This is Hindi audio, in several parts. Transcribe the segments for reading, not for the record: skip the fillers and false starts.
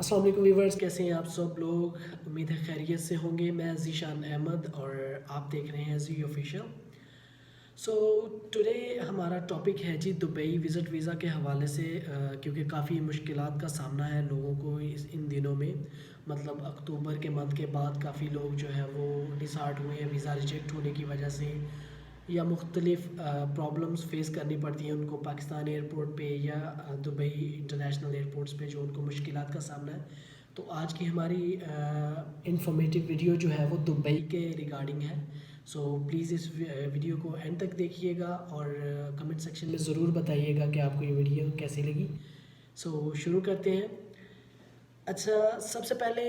अस्सलाम वालेकुम व्यूवर्स, कैसे हैं आप सब लोग। उम्मीद है खैरियत से होंगे। मैं ज़ीशान अहमद और आप देख रहे हैं जी ऑफिशियल। सो टुडे हमारा टॉपिक है जी दुबई विज़िट वीज़ा के हवाले से, क्योंकि काफ़ी मुश्किलात का सामना है लोगों को इन दिनों में। मतलब अक्टूबर के मंथ के बाद काफ़ी लोग जो है वो डिसहार्ट हुए हैं वीज़ा रिजेक्ट होने की वजह से, या मुख्तलिफ़ प्रॉब्लम्स फेस करनी पड़ती हैं उनको पाकिस्तान एयरपोर्ट पे या दुबई इंटरनेशनल एयरपोर्ट्स पे जो उनको मुश्किलात का सामना है। तो आज की हमारी इंफॉर्मेटिव वीडियो जो है वो दुबई के रिगार्डिंग है। सो प्लीज़ इस वीडियो को एंड तक देखिएगा और कमेंट सेक्शन में ज़रूर बताइएगा कि आपको ये वीडियो कैसी लगी। सो शुरू करते हैं। अच्छा, सबसे पहले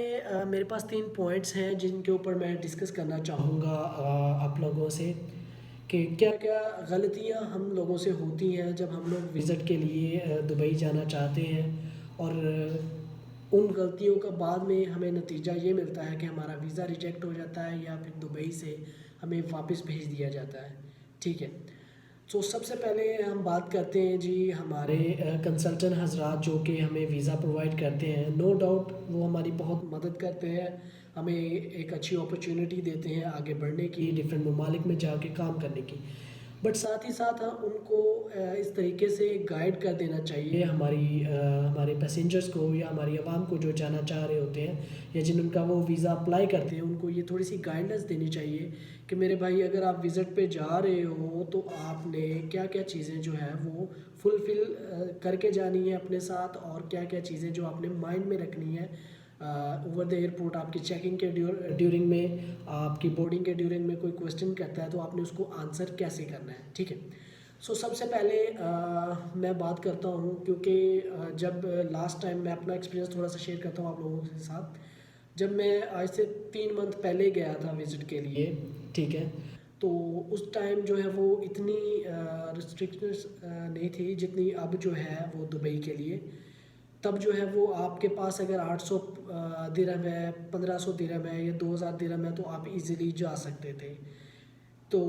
मेरे पास 3 पॉइंट्स हैं जिनके ऊपर मैं डिस्कस करना चाहूँगा आप लोगों से, कि क्या-क्या गलतियाँ हम लोगों से होती हैं जब हम लोग विज़िट के लिए दुबई जाना चाहते हैं, और उन गलतियों का बाद में हमें नतीजा ये मिलता है कि हमारा वीज़ा रिजेक्ट हो जाता है या फिर दुबई से हमें वापस भेज दिया जाता है। ठीक है। तो सबसे पहले हम बात करते हैं जी हमारे कंसल्टेंट हजरात जो कि हमें वीज़ा प्रोवाइड करते हैं। नो डाउट वो हमारी बहुत मदद करते हैं, हमें एक अच्छी अपॉर्चुनिटी देते हैं आगे बढ़ने की, डिफरेंट ममालिक में जाके काम करने की। बट साथ ही साथ उनको इस तरीके से गाइड कर देना चाहिए हमारे पैसेंजर्स को या हमारी आवाम को जो जाना चाह रहे होते हैं या जिनका वो वीज़ा अप्लाई करते हैं, उनको ये थोड़ी सी गाइडेंस देनी चाहिए कि मेरे भाई अगर आप विज़िट पे जा रहे हो तो आपने क्या क्या चीज़ें जो है वो फुलफ़िल करके जानी है अपने साथ, और क्या क्या चीज़ें जो आपने माइंड में रखनी है ओवर द एयरपोर्ट। आपकी चेकिंग के ड्यूरिंग में, आपकी बोर्डिंग के ड्यूरिंग में कोई क्वेश्चन करता है तो आपने उसको आंसर कैसे करना है। ठीक है। सो सबसे पहले मैं बात करता हूँ, क्योंकि जब लास्ट टाइम मैं अपना एक्सपीरियंस थोड़ा सा शेयर करता हूँ आप लोगों के साथ। जब मैं आज से 3 मंथ पहले गया था विज़िट के लिए, ठीक है, तो उस टाइम जो है वो इतनी रिस्ट्रिक्शंस नहीं थी जितनी अब जो है वो दुबई के लिए। तब जो है वो आपके पास अगर 800 दिरहम है, 1500 दिरहम है या 2000 दिरहम है तो आप इजीली जा सकते थे। तो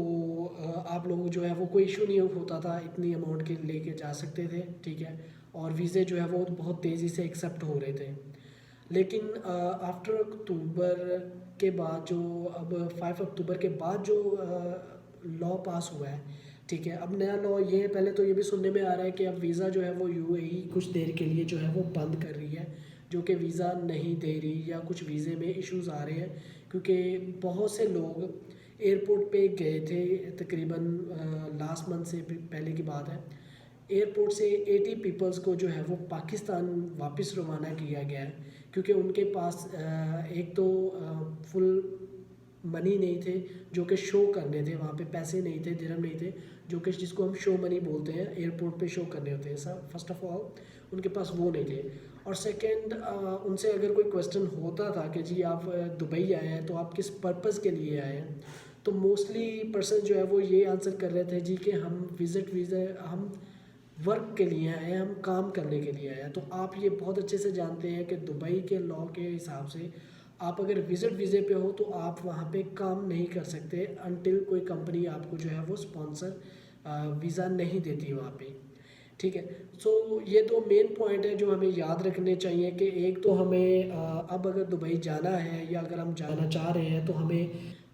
आप लोग जो है वो कोई इशू नहीं होता था, इतनी अमाउंट के लेके जा सकते थे। ठीक है। और वीज़े जो है वो बहुत तेज़ी से एक्सेप्ट हो रहे थे। लेकिन आफ्टर अक्टूबर के बाद जो, अब 5 अक्टूबर के बाद जो लॉ पास हुआ है, ठीक है, अब नया लॉ ये है, पहले तो ये भी सुनने में आ रहा है कि अब वीज़ा जो है वो यूएई कुछ देर के लिए जो है वो बंद कर रही है, जो कि वीज़ा नहीं दे रही, या कुछ वीज़े में इश्यूज आ रहे हैं, क्योंकि बहुत से लोग एयरपोर्ट पे गए थे तकरीबन लास्ट मंथ से पहले की बात है। एयरपोर्ट से 80 पीपल्स को जो है वो पाकिस्तान वापस रवाना किया गया है, क्योंकि उनके पास एक तो फुल मनी नहीं थे जो कि शो करने थे, वहाँ पे पैसे नहीं थे, दिरहम नहीं थे, जो कि जिसको हम शो मनी बोलते हैं, एयरपोर्ट पे शो करने होते हैं। सब फर्स्ट ऑफ ऑल उनके पास वो नहीं थे। और सेकंड, उनसे अगर कोई क्वेश्चन होता था कि जी आप दुबई आए हैं तो आप किस पर्पज़ के लिए आए हैं, तो मोस्टली पर्सन जो है वो ये आंसर कर रहे थे जी कि हम विज़िट वीज़ा, हम वर्क के लिए आए हैं, हम काम करने के लिए आए हैं। तो आप ये बहुत अच्छे से जानते हैं कि दुबई के लॉ के हिसाब से आप अगर विज़िट वीज़े पे हो तो आप वहाँ पे काम नहीं कर सकते अनटिल कोई कंपनी आपको जो है वो स्पॉन्सर वीज़ा नहीं देती वहाँ पे। ठीक है। सो ये दो मेन पॉइंट है जो हमें याद रखने चाहिए, कि एक तो हमें अब अगर दुबई जाना है या अगर हम जाना चाह रहे हैं तो हमें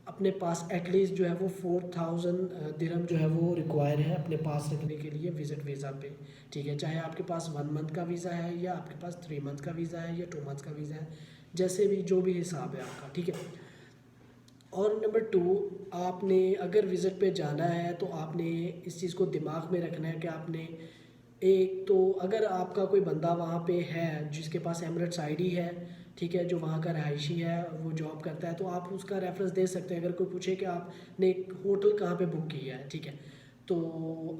अपने पास एटलीस्ट जो है वो 4000 दिरहम जो है वो रिक्वायर है अपने पास रखने के लिए विज़िट वीज़ा पे। ठीक है, चाहे आपके पास 1 मंथ का वीज़ा है या आपके पास 3 मंथ का वीज़ा है या 2 मंथ का वीज़ा है, जैसे भी जो भी हिसाब है आपका। ठीक है। और नंबर 2, आपने अगर विज़िट पे जाना है तो आपने इस चीज़ को दिमाग में रखना है कि आपने, एक तो अगर आपका कोई बंदा वहाँ पे है जिसके पास एमिरेट्स आईडी है, ठीक है, जो वहाँ का रहायशी है, वो जॉब करता है, तो आप उसका रेफरेंस दे सकते हैं। अगर कोई पूछे कि आपने एक होटल कहाँ पे बुक किया है, ठीक है, तो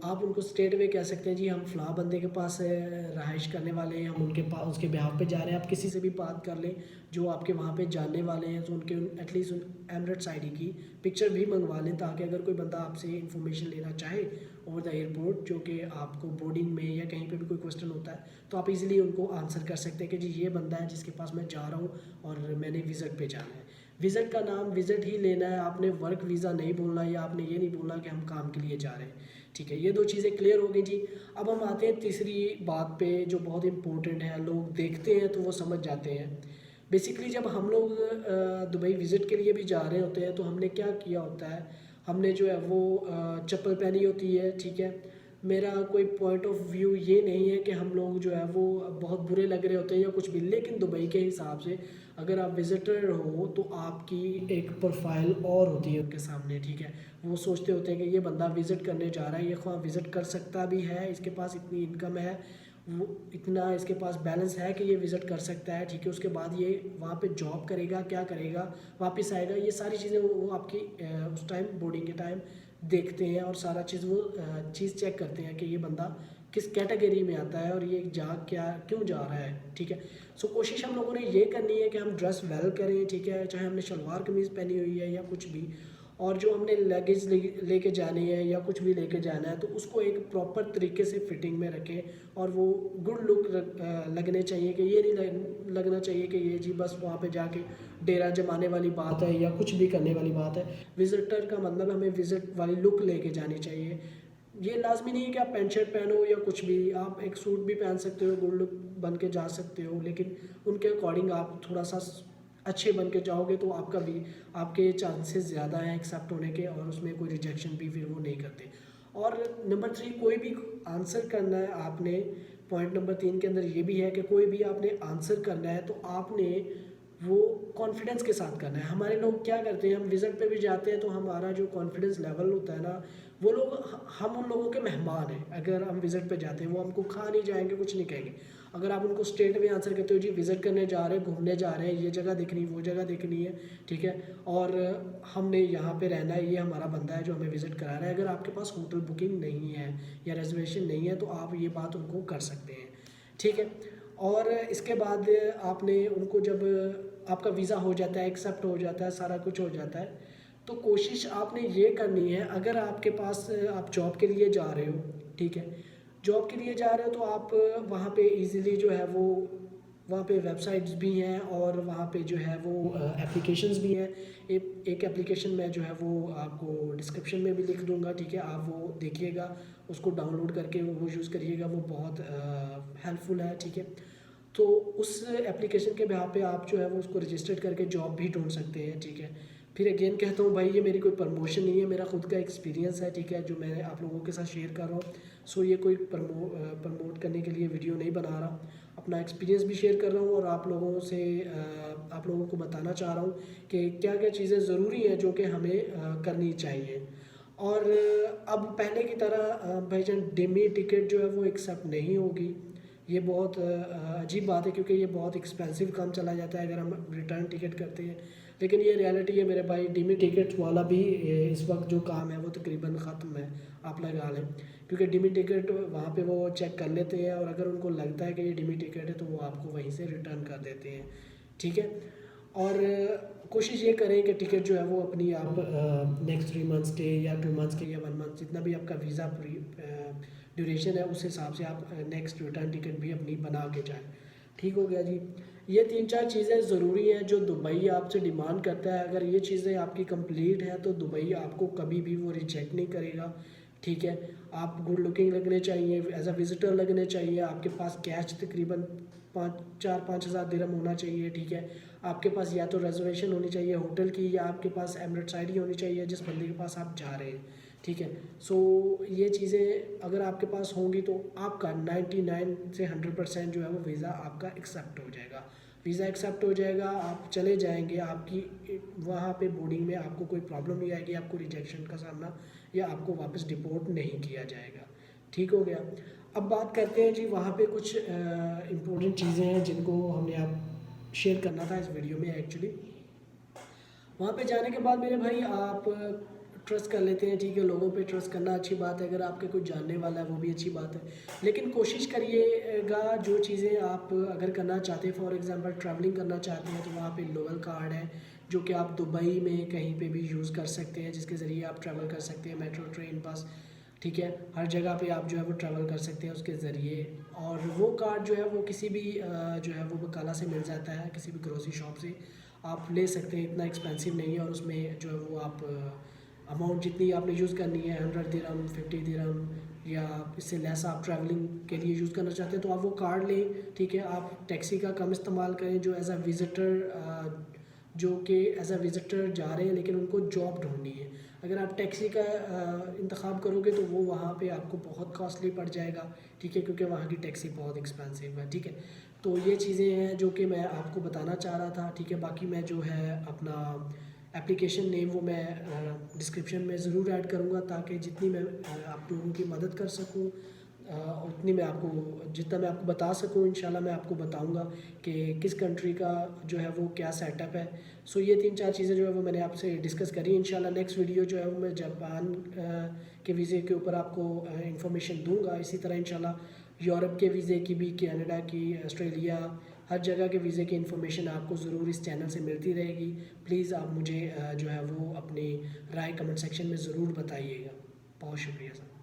आप उनको स्ट्रेट वे कह सकते हैं जी हम फ़लाँ बंदे के पास रहाइश करने वाले हैं, हम उनके पास उसके बिहाफ पे जा रहे हैं। आप किसी से भी बात कर लें जो आपके वहाँ पे जानने वाले हैं, तो उनके एटलीस्ट एमिरेट्स आईडी की पिक्चर भी मंगवा लें, ताकि अगर कोई बंदा आपसे इन्फॉर्मेशन लेना चाहे ओवर द एयरपोर्ट, जो कि आपको बोर्डिंग में या कहीं पे भी कोई क्वेश्चन होता है, तो आप इजीली उनको आंसर कर सकते हैं कि जी ये बंदा है जिसके पास मैं जा रहा हूँ और मैंने विज़िट पे जाना है। विज़िट का नाम विज़िट ही लेना है, आपने वर्क वीज़ा नहीं बोलना, या आपने ये नहीं बोलना कि हम काम के लिए जा रहे हैं। ठीक है, ये दो चीज़ें क्लियर हो गई जी। अब हम आते हैं तीसरी बात पे जो बहुत इंपॉर्टेंट है, लोग देखते हैं तो वो समझ जाते हैं। बेसिकली जब हम लोग दुबई विज़िट के लिए भी जा रहे होते हैं तो हमने क्या किया होता है, हमने जो है वो चप्पल पहनी होती है, ठीक है। मेरा कोई पॉइंट ऑफ व्यू ये नहीं है कि हम लोग जो है वो बहुत बुरे लग रहे होते हैं या कुछ भी, लेकिन दुबई के हिसाब से अगर आप विज़िटर हो तो आपकी एक प्रोफाइल और होती है उनके सामने, ठीक है। वो सोचते होते हैं कि ये बंदा विज़िट करने जा रहा है, ये ख्वाह विज़िट कर सकता भी है, इसके पास इतनी इनकम है, वो इतना इसके पास बैलेंस है कि ये विज़िट कर सकता है, ठीक है। उसके बाद ये वहाँ पे जॉब करेगा, क्या करेगा, वापस आएगा, ये सारी चीज़ें वो आपकी उस टाइम बोर्डिंग के टाइम देखते हैं और सारा चीज़ वो चीज़ चेक करते हैं कि ये बंदा किस कैटेगरी में आता है और ये क्या क्यों जा रहा है, ठीक है। सो कोशिश हम लोगों ने ये करनी है कि हम ड्रेस वेल करें, ठीक है, चाहे हमने शलवार कमीज़ पहनी हुई है या कुछ भी, और जो हमने लगेज लेके जानी है या कुछ भी लेके जाना है तो उसको एक प्रॉपर तरीके से फिटिंग में रखें और वो गुड लुक लगने चाहिए, कि ये नहीं लगना चाहिए कि ये जी बस वहाँ पे जाके डेरा जमाने वाली बात है या कुछ भी करने वाली बात है। विज़िटर का मतलब हमें विज़िट वाली लुक लेके जानी चाहिए। ये लाजमी नहीं है कि आप पैंट शर्ट पहनो या कुछ भी, आप एक सूट भी पहन सकते हो, गुड लुक बन के जा सकते हो, लेकिन उनके अकॉर्डिंग आप थोड़ा सा अच्छे बन के जाओगे तो आपका भी आपके चांसेस ज़्यादा हैं एक्सेप्ट होने के, और उसमें कोई रिजेक्शन भी फिर वो नहीं करते। और नंबर 3, कोई भी आंसर करना है आपने, पॉइंट नंबर 3 के अंदर ये भी है कि कोई भी आपने आंसर करना है तो आपने वो कॉन्फिडेंस के साथ करना है। हमारे लोग क्या करते हैं, हम विज़िट पे भी जाते हैं तो हमारा जो कॉन्फिडेंस लेवल होता है ना, वो लोग हम उन लोगों के मेहमान हैं। अगर हम विज़िट पे जाते हैं वो हमको खा नहीं जाएंगे, कुछ नहीं कहेंगे। अगर आप उनको स्ट्रेट में आंसर करते हो जी विज़िट करने जा रहे हैं, घूमने जा रहे हैं, ये जगह देखनी, वो जगह देखनी है, ठीक है, और हमने यहाँ पे रहना है, ये हमारा बंदा है जो हमें विज़िट करा रहा है। अगर आपके पास होटल बुकिंग नहीं है या रिजर्वेशन नहीं है तो आप ये बात उनको कर सकते हैं, ठीक है। और इसके बाद आपने उनको जब आपका वीज़ा हो जाता है, एक्सेप्ट हो जाता है, सारा कुछ हो जाता है, तो कोशिश आपने ये करनी है, अगर आपके पास आप जॉब के लिए जा रहे हो, ठीक है, जॉब के लिए जा रहे हो तो आप वहाँ पे इजीली जो है वो वहाँ पे वेबसाइट्स भी हैं और वहाँ पे जो है वो एप्लीकेशंस भी हैं। एक एप्लीकेशन मैं जो है वो आपको डिस्क्रिप्शन में भी लिख दूँगा, ठीक है, आप वो देखिएगा, उसको डाउनलोड करके वो यूज़ करिएगा, वो बहुत हेल्पफुल है, ठीक है। तो उस एप्लीकेशन के बिहाफ पे आप जो है वो उसको रजिस्टर्ड करके जॉब भी ढूंढ सकते हैं, ठीक है। फिर अगेन कहता हूँ भाई, ये मेरी कोई प्रमोशन नहीं है, मेरा खुद का एक्सपीरियंस है, ठीक है, जो मैं आप लोगों के साथ शेयर कर रहा हूँ। सो ये कोई प्रमोट करने के लिए वीडियो नहीं बना रहा, अपना एक्सपीरियंस भी शेयर कर रहा हूँ और आप लोगों से आप लोगों को बताना चाह रहा हूँ कि क्या क्या चीज़ें ज़रूरी हैं जो कि हमें करनी चाहिए। और अब पहले की तरह भाईजान डेमी टिकट जो है वो एक्सेप्ट नहीं होगी। ये बहुत अजीब बात है क्योंकि ये बहुत एक्सपेंसिव काम चला जाता है अगर हम रिटर्न टिकट करते हैं, लेकिन ये रियलिटी है मेरे भाई। डिमी टिकट वाला भी इस वक्त जो काम है वो तकरीबन ख़त्म है, आप लगा लें, क्योंकि डिमी टिकट वहाँ पे वो चेक कर लेते हैं और अगर उनको लगता है कि ये डिमी टिकट है तो वो आपको वहीं से रिटर्न कर देते हैं, ठीक है। और कोशिश ये करें कि टिकट जो है वो अपनी आप नेक्स्ट 3 मंथ्स के या 2 मंथ्स के या 1 मंथ, जितना भी आपका वीज़ा ड्यूरेशन है उस हिसाब से आप नेक्स्ट रिटर्न टिकट भी अपनी बना के जाएं। ठीक हो गया जी। ये 3-4 चीज़ें ज़रूरी हैं जो दुबई आपसे डिमांड करता है। अगर ये चीज़ें आपकी कंप्लीट हैं तो दुबई आपको कभी भी वो रिजेक्ट नहीं करेगा, ठीक है। आप गुड लुकिंग लगने चाहिए, एज अ विज़िटर लगने चाहिए, आपके पास कैश तकरीबन 4-5 हज़ार दिरहम होना चाहिए, ठीक है। आपके पास या तो रिजर्वेशन होनी चाहिए होटल की या आपके पास एमिरेट्स आईडी होनी चाहिए जिस बंदे के पास आप जा रहे हैं, ठीक है। सो ये चीज़ें अगर आपके पास होंगी तो आपका 99 से 100% जो है वो वीज़ा आपका एक्सेप्ट हो जाएगा। वीज़ा एक्सेप्ट हो जाएगा, आप चले जाएंगे, आपकी वहाँ पे बोर्डिंग में आपको कोई प्रॉब्लम नहीं आएगी, आपको रिजेक्शन का सामना या आपको वापस डिपोर्ट नहीं किया जाएगा। ठीक हो गया। अब बात करते हैं जी, वहाँ पे कुछ इम्पोर्टेंट चीज़ें हैं जिनको हमने आप शेयर करना था इस वीडियो में एक्चुअली। वहाँ पे जाने के बाद मेरे भाई आप ट्रस्ट कर लेते हैं, ठीक है, लोगों पे ट्रस्ट करना अच्छी बात है, अगर आपके कुछ जानने वाला है वो भी अच्छी बात है, लेकिन कोशिश करिएगा जो चीज़ें आप अगर करना चाहते हैं, फॉर एग्जांपल ट्रैवलिंग करना चाहते हैं तो वहाँ पे लोकल कार्ड है जो कि आप दुबई में कहीं पे भी यूज़ कर सकते हैं, जिसके ज़रिए आप ट्रैवल कर सकते हैं, मेट्रो ट्रेन बस, ठीक है, हर जगह पे आप जो है वो ट्रैवल कर सकते हैं उसके ज़रिए। और वो कार्ड जो है वो किसी भी जो है वो बकाला से मिल जाता है, किसी भी ग्रोसरी शॉप से आप ले सकते हैं, इतना एक्सपेंसिव नहीं है और उसमें जो है वो आप अमाउंट जितनी आपने यूज़ करनी है 100 दिरहम 50 दिरहम या इससे लेस आप ट्रैवलिंग के लिए यूज़ करना चाहते हैं तो आप वो कार्ड लें, ठीक है। आप टैक्सी का कम इस्तेमाल करें जो एज अ विज़िटर, जो कि एज अ विज़िटर जा रहे हैं लेकिन उनको जॉब ढूंढनी है। अगर आप टैक्सी का इंतखाब करोगे तो वो वहाँ पे आपको बहुत कॉस्टली पड़ जाएगा, ठीक है, क्योंकि वहाँ की टैक्सी बहुत एक्सपेंसिव है, ठीक है। तो ये चीज़ें हैं जो कि मैं आपको बताना चाह रहा था, ठीक है। बाकी मैं जो है अपना एप्लीकेशन नेम वो मैं डिस्क्रिप्शन में ज़रूर ऐड करूँगा ताकि जितनी मैं आप लोगों की मदद कर सकूँ उतनी मैं आपको, जितना मैं आपको बता सकूँ इंशाल्लाह मैं आपको बताऊँगा कि किस कंट्री का जो है वो क्या सेटअप है। सो ये 3-4 चीज़ें जो है वो मैंने आपसे डिस्कस करी। इंशाल्लाह नेक्स्ट वीडियो जो है वो मैं जापान के वीज़े के ऊपर आपको इंफॉर्मेशन दूंगा। इसी तरह इंशाल्लाह यूरोप के वीज़े की भी, कनाडा की, ऑस्ट्रेलिया, हर जगह के वीज़े की इन्फॉर्मेशन आपको ज़रूर इस चैनल से मिलती रहेगी। प्लीज़ आप मुझे जो है वो अपनी राय कमेंट सेक्शन में ज़रूर बताइएगा। बहुत शुक्रिया सर।